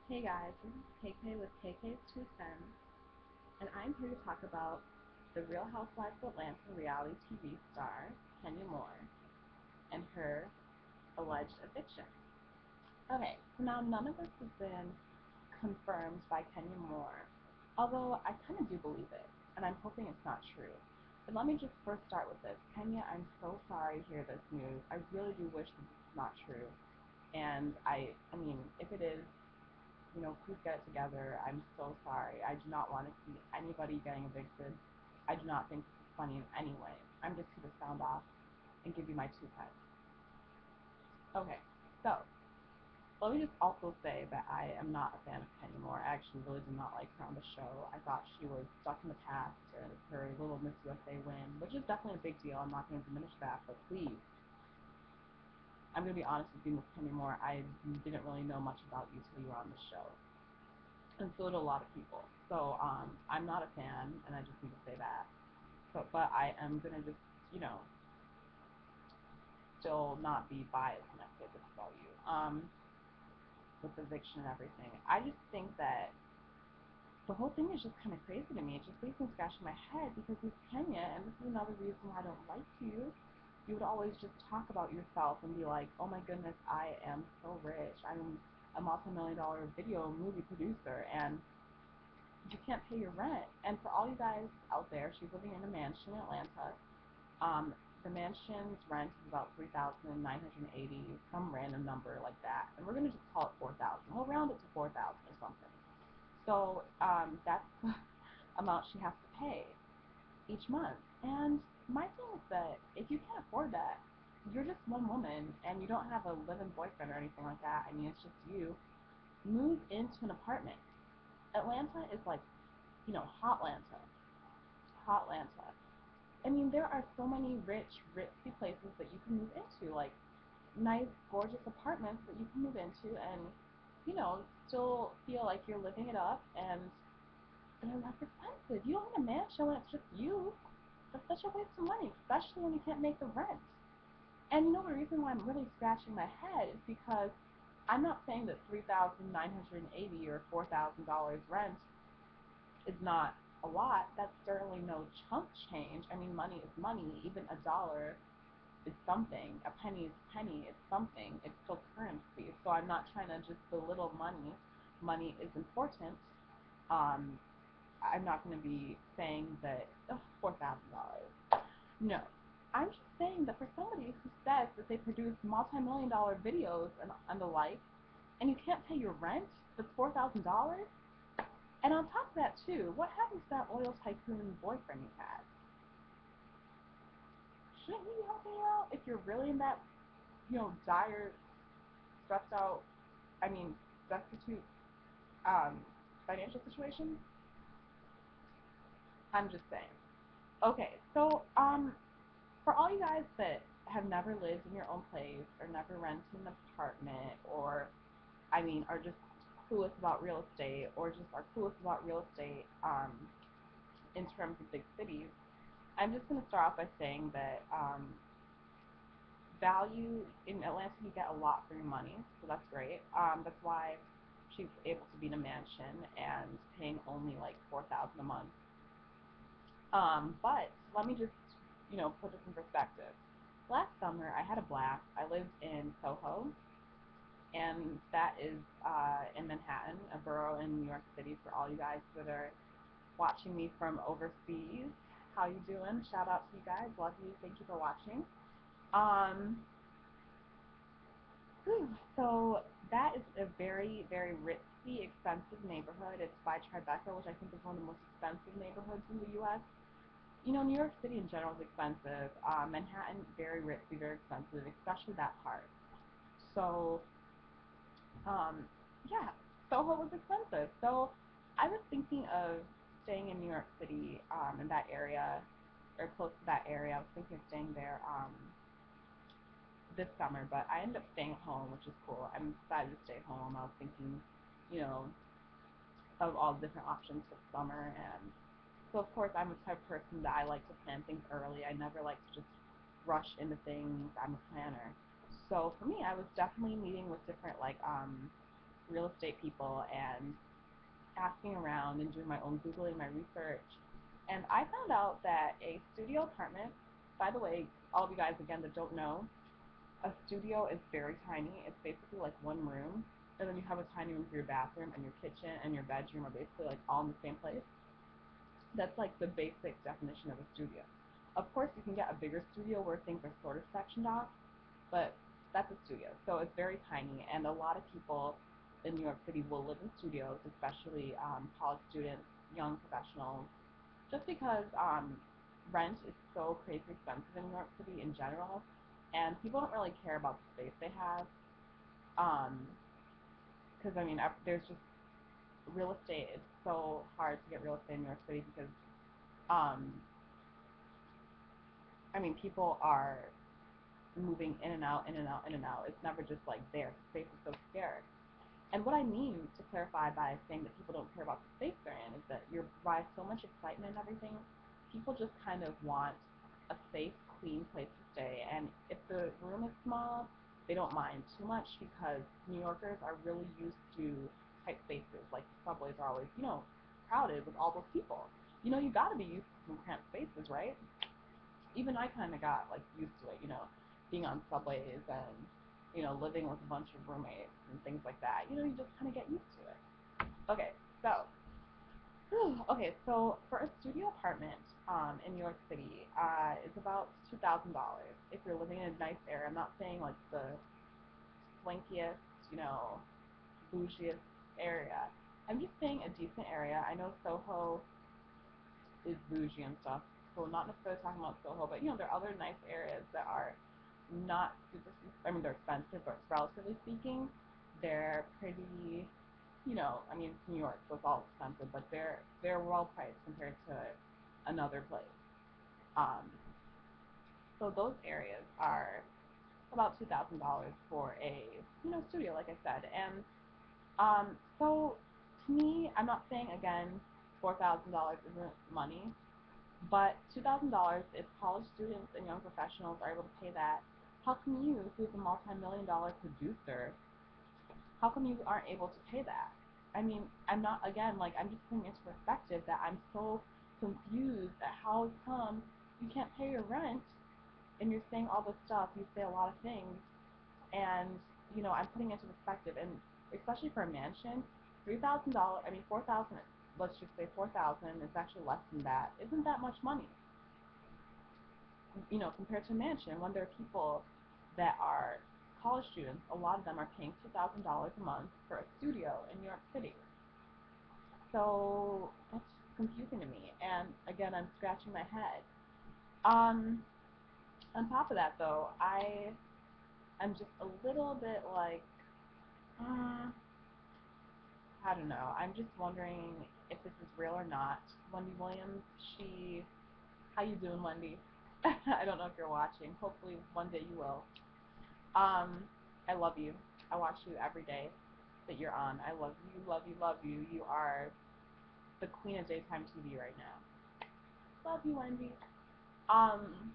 Hey guys, this is KK with KK's Two Cents, and I'm here to talk about the Real Housewives of Atlanta reality TV star, Kenya Moore, and her alleged eviction. Okay, so now none of this has been confirmed by Kenya Moore, although I kind of do believe it, and I'm hoping it's not true. But let me just first start with this. Kenya, I'm so sorry to hear this news. I really do wish that this is not true. And I mean, if it is, please get it together. I'm so sorry. I do not want to see anybody getting evicted. I do not think this is funny in any way. I'm just here to sound off and give you my 2 cents. Okay, so let me just also say that I am not a fan of Penny Moore. I actually really did not like her on the show. I thought she was stuck in the past and her little Miss USA win, which is definitely a big deal. I'm not going to diminish that, but please, I'm going to be honest with you, Miss Penny Moore. I didn't really know much about you till you were on the show. And so did a lot of people. So I'm not a fan, and I just need to say that. So, but I am gonna just, you know, still not be biased when I say this about you. With eviction and everything, I just think that the whole thing is just kind of crazy to me. It just leaves me scratching my head because Miss Kenya, and this is another reason why I don't like you. You would always just talk about yourself and be like, "Oh my goodness, I am so rich. I'm a multi-million-dollar video movie producer, and you can't pay your rent." And for all you guys out there, she's living in a mansion in Atlanta. Um, the mansion's rent is about 3,980, some random number like that. And we're gonna just call it 4,000. We'll round it to 4,000 or something. So that's the amount she has to pay each month. And my thing is that if you can't afford that, you're just one woman and you don't have a live-in boyfriend or anything like that. I mean, it's just you. Move into an apartment. Atlanta is like, Hotlanta. Hotlanta. I mean, there are so many rich, ritzy places that you can move into, like nice, gorgeous apartments that you can move into and, still feel like you're living it up and they're less expensive. You don't need a mansion when it's just you. That's such a waste of money, especially when you can't make the rent. And the reason why I'm really scratching my head is because I'm not saying that 3,980 or $4,000 rent is not a lot. That's certainly no chump change. I mean, money is money. Even a dollar is something. A penny is a penny. It's something. It's still currency. So I'm not trying to just belittle money. Money is important. Um, I'm not going to be saying that $4,000. No. I'm just saying that for somebody who says that they produce multi-million-dollar videos and the like, and you can't pay your rent, that's $4,000. And on top of that, too, what happened to that oil tycoon boyfriend you had? Shouldn't he be helping you out if you're really in that, dire, stressed out, I mean, destitute um, financial situation? I'm just saying. Okay, so for all you guys that have never lived in your own place or never rented an apartment or, are just clueless about real estate or just are clueless about real estate in terms of big cities, I'm just going to start off by saying that value in Atlanta, you get a lot for your money, so that's great. That's why she's able to be in a mansion and paying only like 4,000 a month. But let me just, put this in perspective. Last summer, I had a blast. I lived in Soho, and that is in Manhattan, a borough in New York City. For all you guys that are watching me from overseas, how you doing? Shout out to you guys. Love you. Thank you for watching. Um, so that is a very, very ritzy, expensive neighborhood. It's by Tribeca, which I think is one of the most expensive neighborhoods in the U.S. New York City in general is expensive. Manhattan, very ritzy, very expensive, especially that part. So, um, yeah, Soho was expensive. So I was thinking of staying in New York City, in that area, or close to that area. I was thinking of staying there this summer, but I ended up staying at home, which is cool. I'm decided to stay home. I was thinking, you know, of all the different options for the summer, and so of course I'm the type of person that I like to plan things early. I never like to just rush into things. I'm a planner. So for me, I was definitely meeting with different real estate people and asking around and doing my own Googling, my research. And I found out that a studio apartment, by the way, all of you guys again that don't know, a studio is very tiny. It's basically like one room, and then you have a tiny room for your bathroom, and your kitchen and your bedroom are basically like all in the same place. That's like the basic definition of a studio. Of course, you can get a bigger studio where things are sort of sectioned off, but that's a studio. So it's very tiny, and a lot of people in New York City will live in studios, especially college students, young professionals, just because rent is so crazy expensive in New York City in general, and people don't really care about the space they have. Because I mean, there's just real estate. It's so hard to get real estate in New York City because, um, I mean, people are moving in and out, in and out, in and out. It's never just like there. Space is so scarce. And what I mean to clarify by saying that people don't care about the space they're in is that you're by so much excitement and everything, people just kind of want a safe, clean place to stay. And if the room is small, they don't mind too much because New Yorkers are really used to tight spaces. Like the subways are always, crowded with all those people. You got to be used to some cramped spaces, right? Even I kind of got like used to it, being on subways and living with a bunch of roommates and things like that. You just kind of get used to it. Okay, so for a studio apartment in New York City, it's about $2,000 if you're living in a nice area. I'm not saying like the swankiest, bougiest area. I'm just saying a decent area. I know Soho is bougie and stuff. So not necessarily talking about Soho, but there are other nice areas that are not super. I mean, they're expensive, but relatively speaking, they're pretty. I mean, it's New York, so it's all expensive, but they're well priced compared to another place. Um, so those areas are about $2,000 for a studio, like I said, and so to me, I'm not saying again $4,000 isn't money. But $2,000, if college students and young professionals are able to pay that, how come you, who's a multi-million-dollar producer, how come you aren't able to pay that? I mean, I'm not, again, like, I'm just putting into perspective that I'm so confused at how come you can't pay your rent and you're saying all this stuff, you say a lot of things, and, I'm putting into perspective, and especially for a mansion, $3,000, I mean, 4,000, let's just say 4,000, it's actually less than that, isn't that much money, compared to a mansion, when there are people that are college students, a lot of them are paying $2,000 a month for a studio in New York City. So that's confusing to me, and again, I'm scratching my head. Um, on top of that, though, I'm just a little bit like, uh, I don't know. I'm just wondering if this is real or not. Wendy Williams, how you doing, Wendy? I don't know if you're watching. Hopefully one day you will. I love you. I watch you every day that you're on. I love you, love you, love you. You are the queen of daytime TV right now. Love you, Wendy. Um,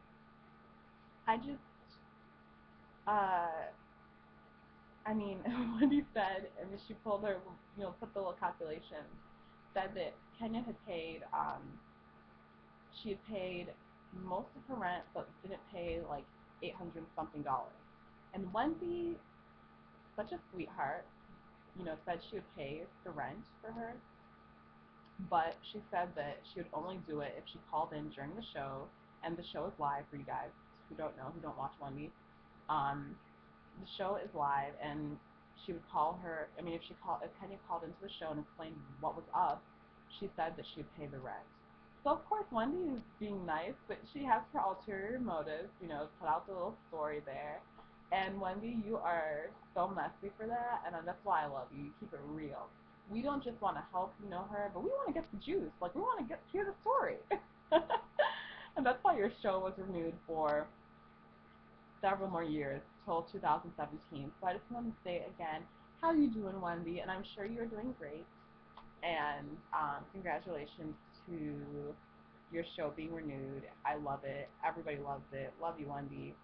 I just, uh, I mean, Wendy said, and she pulled her, put the little calculation, said that Kenya had paid, she had paid most of her rent, but didn't pay like 800 something dollars. And Wendy, such a sweetheart, said she would pay the rent for her, but she said that she would only do it if she called in during the show, and the show is live for you guys who don't know, who don't watch Wendy. Um, the show is live, and she would call her. I mean, if Kenya called into the show and explained what was up, she said that she would pay the rent. So of course Wendy is being nice, but she has her ulterior motives. Put out the little story there. And Wendy, you are so messy for that, and that's why I love you. You keep it real. We don't just want to help, her, but we want to get the juice. Like we want to hear the story. And that's why your show was renewed for several more years till 2017. So I just want to say again, how are you doing, Wendy? And I'm sure you're doing great. And congratulations to your show being renewed. I love it. Everybody loves it. Love you, Wendy.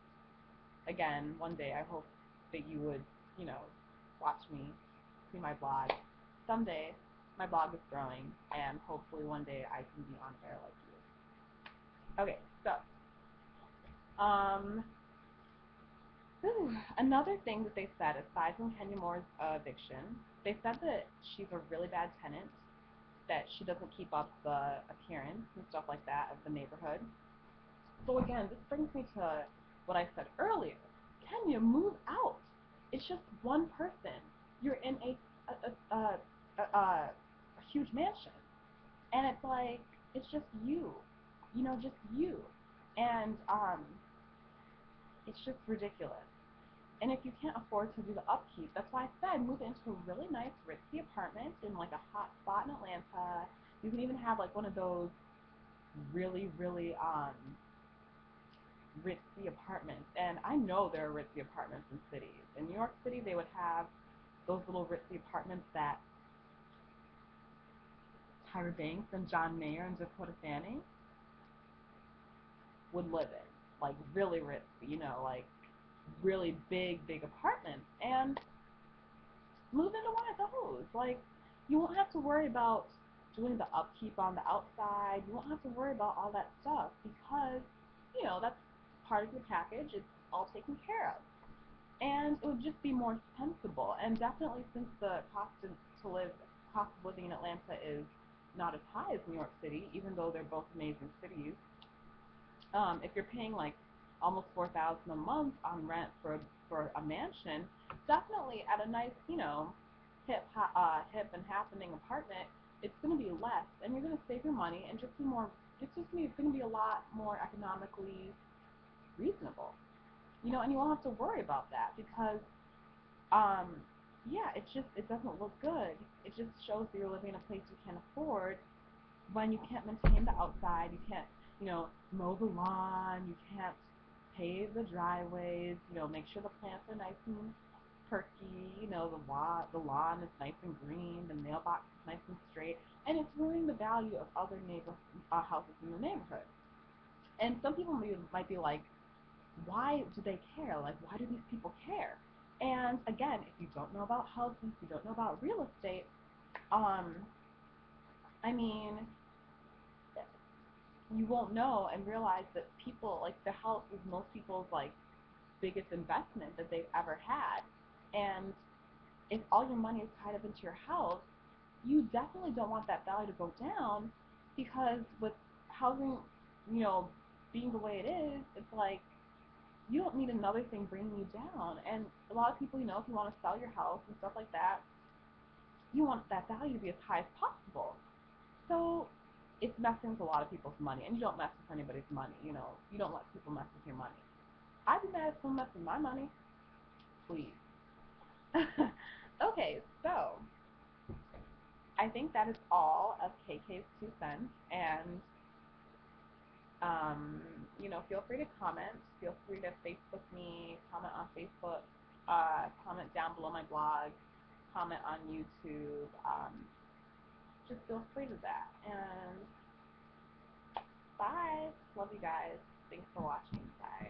Again, one day I hope that you would, watch me, see my blog. Someday, my blog is growing, and hopefully one day I can be on air like you. Okay, so, another thing that they said, aside from Kenya Moore's eviction, they said that she's a really bad tenant, that she doesn't keep up the appearance and stuff like that of the neighborhood. So again, this brings me to what I said earlier. Kenya, move out. It's just one person. You're in a huge mansion, and it's like it's just you, just you, and it's just ridiculous. And if you can't afford to do the upkeep, that's why I said move into a really nice ritzy apartment in like a hot spot in Atlanta. You can even have like one of those really, really ritzy apartments. And I know there are ritzy apartments in cities. In New York City, they would have those little ritzy apartments that Tyra Banks and John Mayer and Dakota Fanning would live in. Like really ritzy, like really big, big apartments. And move into one of those. Like, you won't have to worry about doing the upkeep on the outside. You won't have to worry about all that stuff because, that's part of your package. It's all taken care of. And it would just be more sensible. And definitely since the cost of living in Atlanta is not as high as New York City, even though they're both amazing cities, if you're paying like almost $4,000 a month on rent for a mansion, definitely at a nice, hip and happening apartment, it's going to be less, and you're going to save your money and just be more. It's going to be a lot more economically reasonable, and you won't have to worry about that because, yeah, it doesn't look good. It just shows that you're living in a place you can't afford when you can't maintain the outside, you can't, mow the lawn, you can't pave the driveways, make sure the plants are nice and perky, the lawn is nice and green, the mailbox is nice and straight, and it's ruining the value of other houses in the neighborhood. And some people might be like, why do they care? Like, why do these people care? And again, if you don't know about housing, if you don't know about real estate, I mean, you won't know and realize that people, like, the house is most people's, like, biggest investment that they've ever had. And if all your money is tied up into your house, you definitely don't want that value to go down because with housing, being the way it is, it's like you don't need another thing bringing you down. And a lot of people, if you want to sell your house and stuff like that, you want that value to be as high as possible. So it's messing with a lot of people's money, and you don't mess with anybody's money. You don't let people mess with your money. I'd be mad if someone messed with my money. Please. Okay, so I think that is all of KK's 2 cents, and feel free to comment. Feel free to Facebook me, comment on Facebook, comment down below my blog, comment on YouTube. Just feel free to that. And bye. Love you guys. Thanks for watching. Bye.